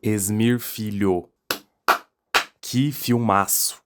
Esmir Filho. Que filmaço.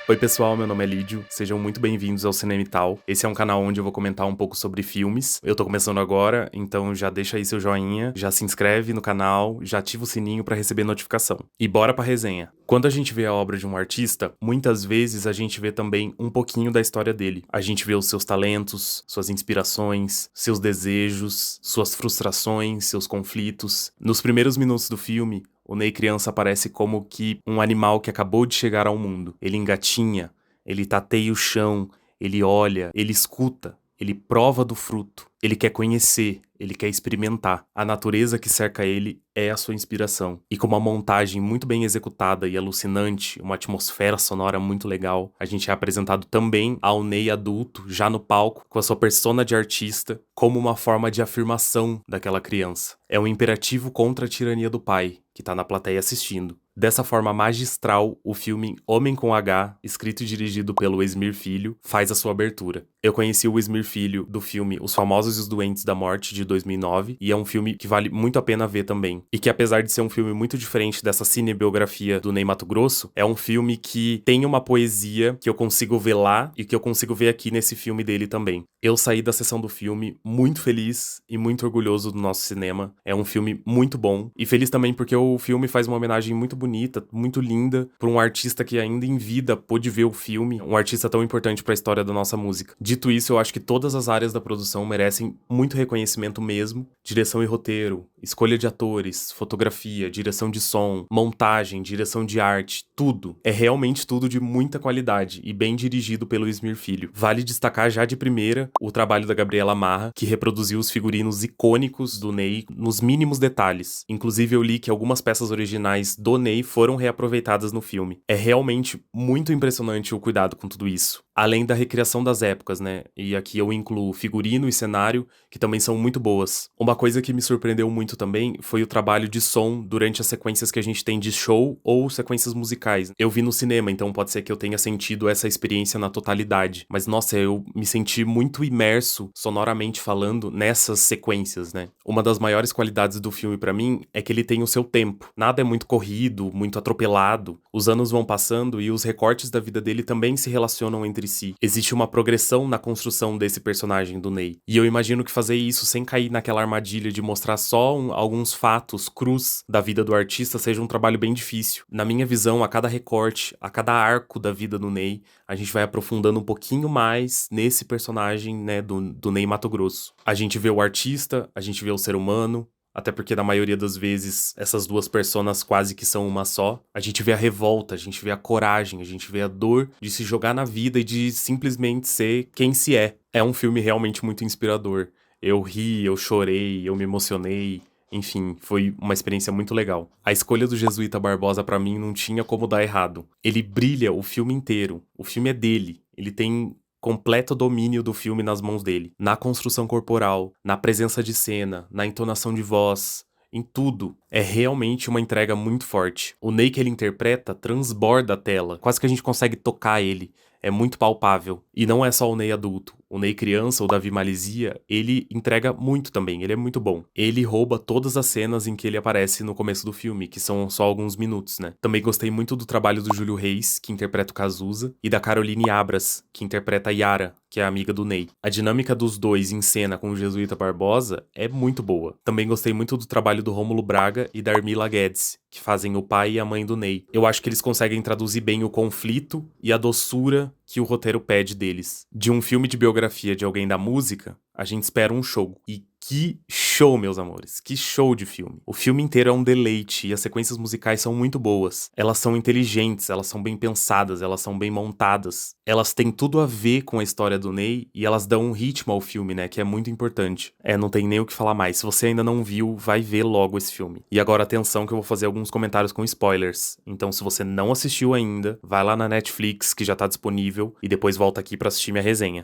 Oi pessoal, meu nome é Lídio, sejam muito bem-vindos ao Cinema e Tal. Esse é um canal onde eu vou comentar um pouco sobre filmes. Eu tô começando agora, então já deixa aí seu joinha, já se inscreve no canal, já ativa o sininho pra receber notificação. E bora pra resenha. Quando a gente vê a obra de um artista, muitas vezes a gente vê também um pouquinho da história dele. A gente vê os seus talentos, suas inspirações, seus desejos, suas frustrações, seus conflitos. Nos primeiros minutos do filme, o Ney criança aparece como que um animal que acabou de chegar ao mundo. Ele engatinha, ele tateia o chão, ele olha, ele escuta, ele prova do fruto, ele quer conhecer, ele quer experimentar. A natureza que cerca ele é a sua inspiração. E com uma montagem muito bem executada e alucinante, uma atmosfera sonora muito legal, a gente é apresentado também ao Ney adulto, já no palco, com a sua persona de artista, como uma forma de afirmação daquela criança. É um imperativo contra a tirania do pai, que tá na plateia assistindo. Dessa forma magistral, o filme Homem com H, escrito e dirigido pelo Esmir Filho, faz a sua abertura. Eu conheci o Esmir Filho do filme Os Famosos e os Doentes da Morte, de 2009, e é um filme que vale muito a pena ver também. E que apesar de ser um filme muito diferente dessa cinebiografia do Ney Matogrosso, é um filme que tem uma poesia que eu consigo ver lá e que eu consigo ver aqui nesse filme dele também. Eu saí da sessão do filme muito feliz e muito orgulhoso do nosso cinema. É um filme muito bom e feliz também porque o filme faz uma homenagem muito bonita, muito linda, para um artista que ainda em vida pôde ver o filme, um artista tão importante para a história da nossa música. Dito isso, eu acho que todas as áreas da produção merecem muito reconhecimento mesmo. Direção e roteiro, escolha de atores, fotografia, direção de som, montagem, direção de arte, tudo. É realmente tudo de muita qualidade e bem dirigido pelo Esmir Filho. Vale destacar já de primeira o trabalho da Gabriela Marra, que reproduziu os figurinos icônicos do Ney nos mínimos detalhes. Inclusive eu li que algumas peças originais do Ney foram reaproveitadas no filme. É realmente muito impressionante o cuidado com tudo isso. Além da recriação das épocas, né? E aqui eu incluo figurino e cenário, que também são muito boas. Uma coisa que me surpreendeu muito também foi o trabalho de som durante as sequências que a gente tem de show ou sequências musicais. Eu vi no cinema, então pode ser que eu tenha sentido essa experiência na totalidade. Mas, nossa, eu me senti muito imerso, sonoramente falando, nessas sequências, né? Uma das maiores qualidades do filme pra mim é que ele tem o seu tempo. Nada é muito corrido, muito atropelado. Os anos vão passando e os recortes da vida dele também se relacionam entre si. Existe uma progressão na construção desse personagem do Ney. E eu imagino que fazer isso sem cair naquela armadilha de mostrar só alguns fatos crus da vida do artista seja um trabalho bem difícil. Na minha visão, a cada recorte, a cada arco da vida do Ney, a gente vai aprofundando um pouquinho mais nesse personagem, né, do Ney Matogrosso. A gente vê o artista, a gente vê o ser humano, até porque na maioria das vezes essas duas personas quase que são uma só. A gente vê a revolta, a gente vê a coragem, a gente vê a dor de se jogar na vida e de simplesmente ser quem se é. É um filme realmente muito inspirador. Eu ri, eu chorei, eu me emocionei. Enfim, foi uma experiência muito legal. A escolha do Jesuíta Barbosa pra mim não tinha como dar errado. Ele brilha o filme inteiro. O filme é dele. Ele tem completo domínio do filme nas mãos dele. Na construção corporal, na presença de cena, na entonação de voz, em tudo. É realmente uma entrega muito forte. O Ney que ele interpreta transborda a tela. Quase que a gente consegue tocar ele. É muito palpável. E não é só o Ney adulto. O Ney criança, o Davi Malizia, ele entrega muito também. Ele é muito bom. Ele rouba todas as cenas em que ele aparece no começo do filme, que são só alguns minutos, né? Também gostei muito do trabalho do Júlio Reis, que interpreta o Cazuza, e da Caroline Abras, que interpreta a Yara, que é a amiga do Ney. A dinâmica dos dois em cena com o Jesuíta Barbosa é muito boa. Também gostei muito do trabalho do Rômulo Braga e da Armila Guedes, que fazem o pai e a mãe do Ney. Eu acho que eles conseguem traduzir bem o conflito e a doçura que o roteiro pede deles. De um filme de biografia de alguém da música, a gente espera um show. E que show, meus amores. Que show de filme. O filme inteiro é um deleite e as sequências musicais são muito boas. Elas são inteligentes, elas são bem pensadas, elas são bem montadas. Elas têm tudo a ver com a história do Ney e elas dão um ritmo ao filme, né, que é muito importante. Não tem nem o que falar mais. Se você ainda não viu, vai ver logo esse filme. E agora atenção que eu vou fazer alguns comentários com spoilers. Então se você não assistiu ainda, vai lá na Netflix que já tá disponível e depois volta aqui pra assistir minha resenha.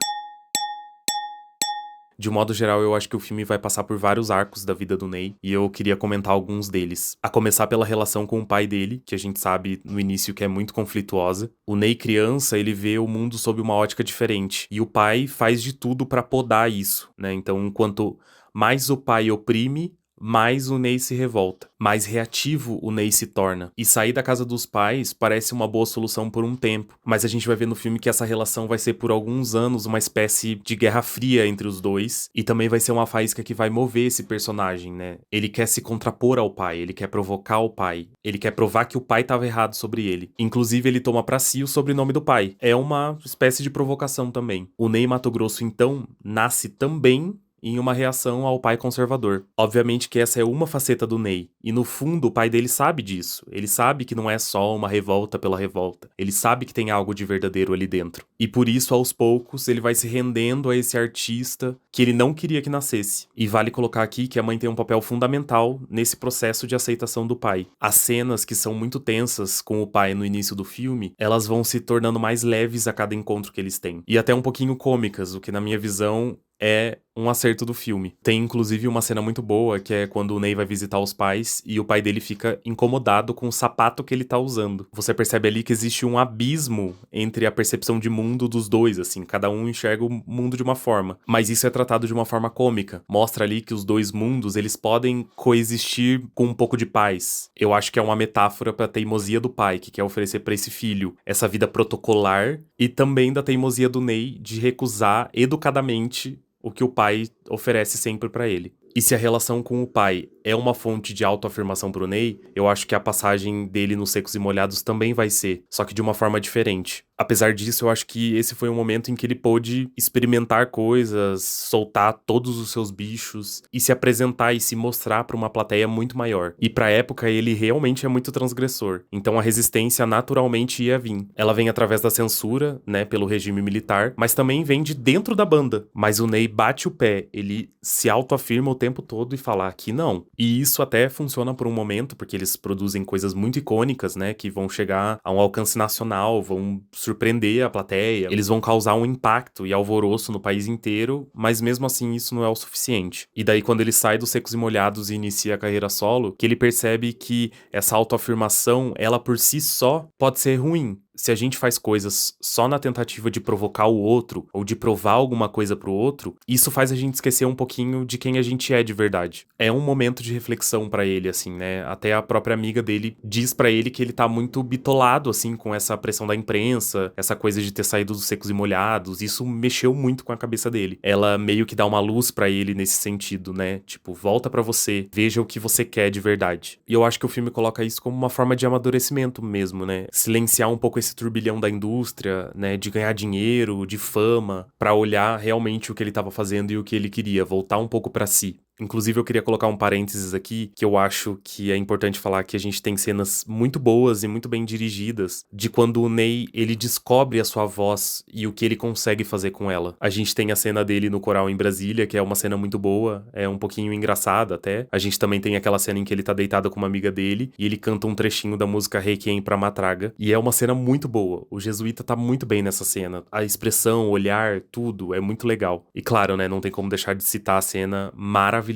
De um modo geral, eu acho que o filme vai passar por vários arcos da vida do Ney, e eu queria comentar alguns deles. A começar pela relação com o pai dele, que a gente sabe no início que é muito conflituosa. O Ney criança, ele vê o mundo sob uma ótica diferente, e o pai faz de tudo pra podar isso, né? Então, enquanto mais o pai oprime, mais o Ney se revolta, mais reativo o Ney se torna. E sair da casa dos pais parece uma boa solução por um tempo, mas a gente vai ver no filme que essa relação vai ser por alguns anos uma espécie de guerra fria entre os dois, e também vai ser uma faísca que vai mover esse personagem, né? Ele quer se contrapor ao pai, ele quer provocar o pai, ele quer provar que o pai estava errado sobre ele. Inclusive, ele toma pra si o sobrenome do pai. É uma espécie de provocação também. O Ney Matogrosso, então, nasce também em uma reação ao pai conservador. Obviamente que essa é uma faceta do Ney, e no fundo o pai dele sabe disso. Ele sabe que não é só uma revolta pela revolta. Ele sabe que tem algo de verdadeiro ali dentro. E por isso, aos poucos, ele vai se rendendo a esse artista que ele não queria que nascesse. E vale colocar aqui que a mãe tem um papel fundamental nesse processo de aceitação do pai. As cenas que são muito tensas com o pai no início do filme, elas vão se tornando mais leves a cada encontro que eles têm. E até um pouquinho cômicas, o que na minha visão é um acerto do filme. Tem inclusive uma cena muito boa, que é quando o Ney vai visitar os pais e o pai dele fica incomodado com o sapato que ele tá usando. Você percebe ali que existe um abismo entre a percepção de mundo dos dois, assim, cada um enxerga o mundo de uma forma. Mas isso é tratado de uma forma cômica. Mostra ali que os dois mundos, eles podem coexistir com um pouco de paz. Eu acho que é uma metáfora pra teimosia do pai, que quer oferecer pra esse filho essa vida protocolar, e também da teimosia do Ney de recusar educadamente o que o pai oferece sempre pra ele. E se a relação com o pai é uma fonte de autoafirmação pro Ney, eu acho que a passagem dele nos Secos e Molhados também vai ser, só que de uma forma diferente. Apesar disso, eu acho que esse foi um momento em que ele pôde experimentar coisas, soltar todos os seus bichos e se apresentar e se mostrar pra uma plateia muito maior. E pra época, ele realmente é muito transgressor. Então a resistência naturalmente ia vir. Ela vem através da censura, né, pelo regime militar, mas também vem de dentro da banda. Mas o Ney bate o pé, ele se autoafirma o tempo todo e fala aqui não. E isso até funciona por um momento, porque eles produzem coisas muito icônicas, né, que vão chegar a um alcance nacional, vão surpreender a plateia, eles vão causar um impacto e alvoroço no país inteiro, mas mesmo assim isso não é o suficiente. E daí quando ele sai dos Secos e Molhados e inicia a carreira solo, que ele percebe que essa autoafirmação, ela por si só pode ser ruim. Se a gente faz coisas só na tentativa de provocar o outro ou de provar alguma coisa pro outro, isso faz a gente esquecer um pouquinho de quem a gente é de verdade. É um momento de reflexão pra ele, assim, né? Até a própria amiga dele diz pra ele que ele tá muito bitolado, assim, com essa pressão da imprensa, essa coisa de ter saído dos Secos e Molhados. Isso mexeu muito com a cabeça dele. Ela meio que dá uma luz pra ele nesse sentido, né? Tipo, volta pra você, veja o que você quer de verdade. E eu acho que o filme coloca isso como uma forma de amadurecimento mesmo, né? Silenciar um pouco esse turbilhão da indústria, né, de ganhar dinheiro, de fama, pra olhar realmente o que ele tava fazendo e o que ele queria, voltar um pouco pra si. Inclusive, eu queria colocar um parênteses aqui, que eu acho que é importante falar que a gente tem cenas muito boas e muito bem dirigidas de quando o Ney, ele descobre a sua voz e o que ele consegue fazer com ela. A gente tem a cena dele no coral em Brasília, que é uma cena muito boa, é um pouquinho engraçada até. A gente também tem aquela cena em que ele tá deitado com uma amiga dele e ele canta um trechinho da música Requiem pra Matraga, e é uma cena muito boa. O Jesuíta tá muito bem nessa cena. A expressão, o olhar, tudo é muito legal. E claro, né, não tem como deixar de citar a cena maravilhosa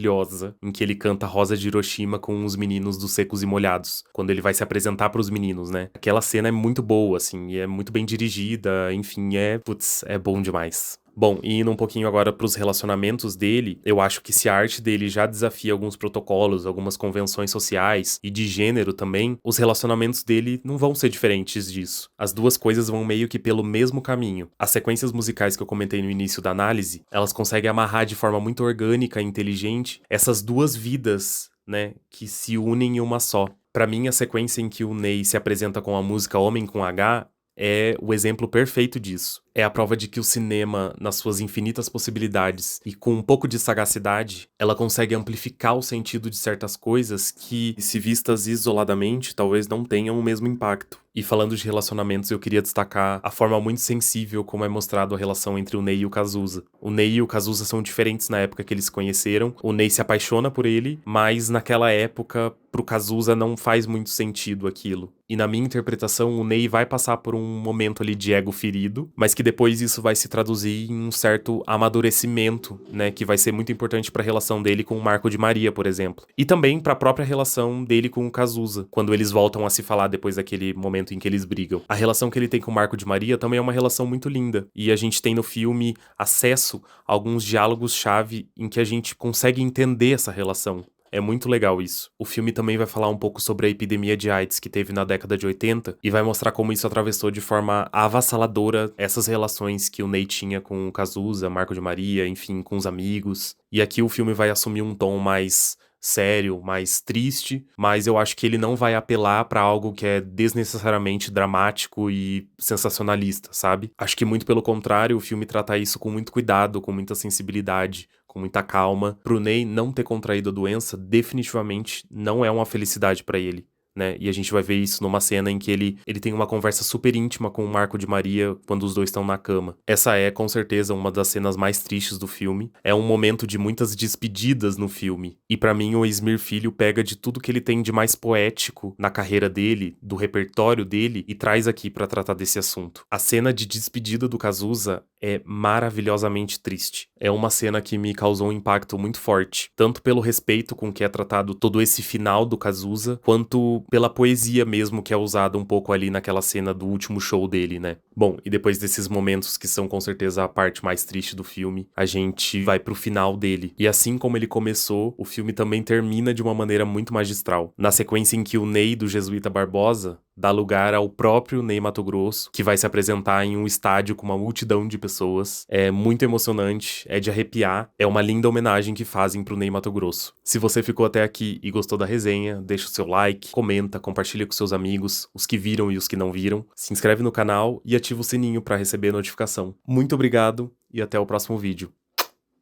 em que ele canta Rosa de Hiroshima com os meninos dos Secos e Molhados, quando ele vai se apresentar pros meninos, né? Aquela cena é muito boa, assim, e é muito bem dirigida, enfim, é bom demais. Bom, e indo um pouquinho agora pros relacionamentos dele, eu acho que se a arte dele já desafia alguns protocolos, algumas convenções sociais e de gênero também, os relacionamentos dele não vão ser diferentes disso. As duas coisas vão meio que pelo mesmo caminho. As sequências musicais que eu comentei no início da análise, elas conseguem amarrar de forma muito orgânica e inteligente essas duas vidas, né, que se unem em uma só. Pra mim, a sequência em que o Ney se apresenta com a música Homem com H é o exemplo perfeito disso. É a prova de que o cinema, nas suas infinitas possibilidades e com um pouco de sagacidade, ela consegue amplificar o sentido de certas coisas que, se vistas isoladamente, talvez não tenham o mesmo impacto. E falando de relacionamentos, eu queria destacar a forma muito sensível como é mostrado a relação entre o Ney e o Cazuza. O Ney e o Cazuza são diferentes na época que eles se conheceram. O Ney se apaixona por ele, mas naquela época, pro Cazuza não faz muito sentido aquilo. E na minha interpretação, o Ney vai passar por um momento ali de ego ferido, mas que depois isso vai se traduzir em um certo amadurecimento, né, que vai ser muito importante pra relação dele com o Marco de Maria, por exemplo. E também pra própria relação dele com o Cazuza, quando eles voltam a se falar depois daquele momento em que eles brigam. A relação que ele tem com o Marco de Maria também é uma relação muito linda, e a gente tem no filme acesso a alguns diálogos-chave em que a gente consegue entender essa relação. É muito legal isso. O filme também vai falar um pouco sobre a epidemia de AIDS que teve na década de 80 e vai mostrar como isso atravessou de forma avassaladora essas relações que o Ney tinha com o Cazuza, Marco de Maria, enfim, com os amigos. E aqui o filme vai assumir um tom mais sério, mais triste, mas eu acho que ele não vai apelar pra algo que é desnecessariamente dramático e sensacionalista, sabe? Acho que muito pelo contrário, o filme trata isso com muito cuidado, com muita sensibilidade, com muita calma. Pro Ney não ter contraído a doença, definitivamente não é uma felicidade pra ele. Né? E a gente vai ver isso numa cena em que ele tem uma conversa super íntima com o Marco de Maria quando os dois estão na cama. Essa é, com certeza, uma das cenas mais tristes do filme. É um momento de muitas despedidas no filme. E pra mim, o Esmir Filho pega de tudo que ele tem de mais poético na carreira dele, do repertório dele, e traz aqui pra tratar desse assunto. A cena de despedida do Cazuza é maravilhosamente triste. É uma cena que me causou um impacto muito forte, tanto pelo respeito com que é tratado todo esse final do Cazuza, quanto pela poesia mesmo que é usada um pouco ali naquela cena do último show dele, né? Bom, e depois desses momentos que são com certeza a parte mais triste do filme, a gente vai pro final dele. E assim como ele começou, o filme também termina de uma maneira muito magistral. Na sequência em que o Ney do Jesuíta Barbosa dá lugar ao próprio Ney Matogrosso, que vai se apresentar em um estádio com uma multidão de pessoas. É muito emocionante, é de arrepiar, é uma linda homenagem que fazem pro Ney Matogrosso. Se você ficou até aqui e gostou da resenha, deixa o seu like, comenta, compartilha com seus amigos, os que viram e os que não viram, se inscreve no canal e ativa o sininho para receber notificação. Muito obrigado e até o próximo vídeo.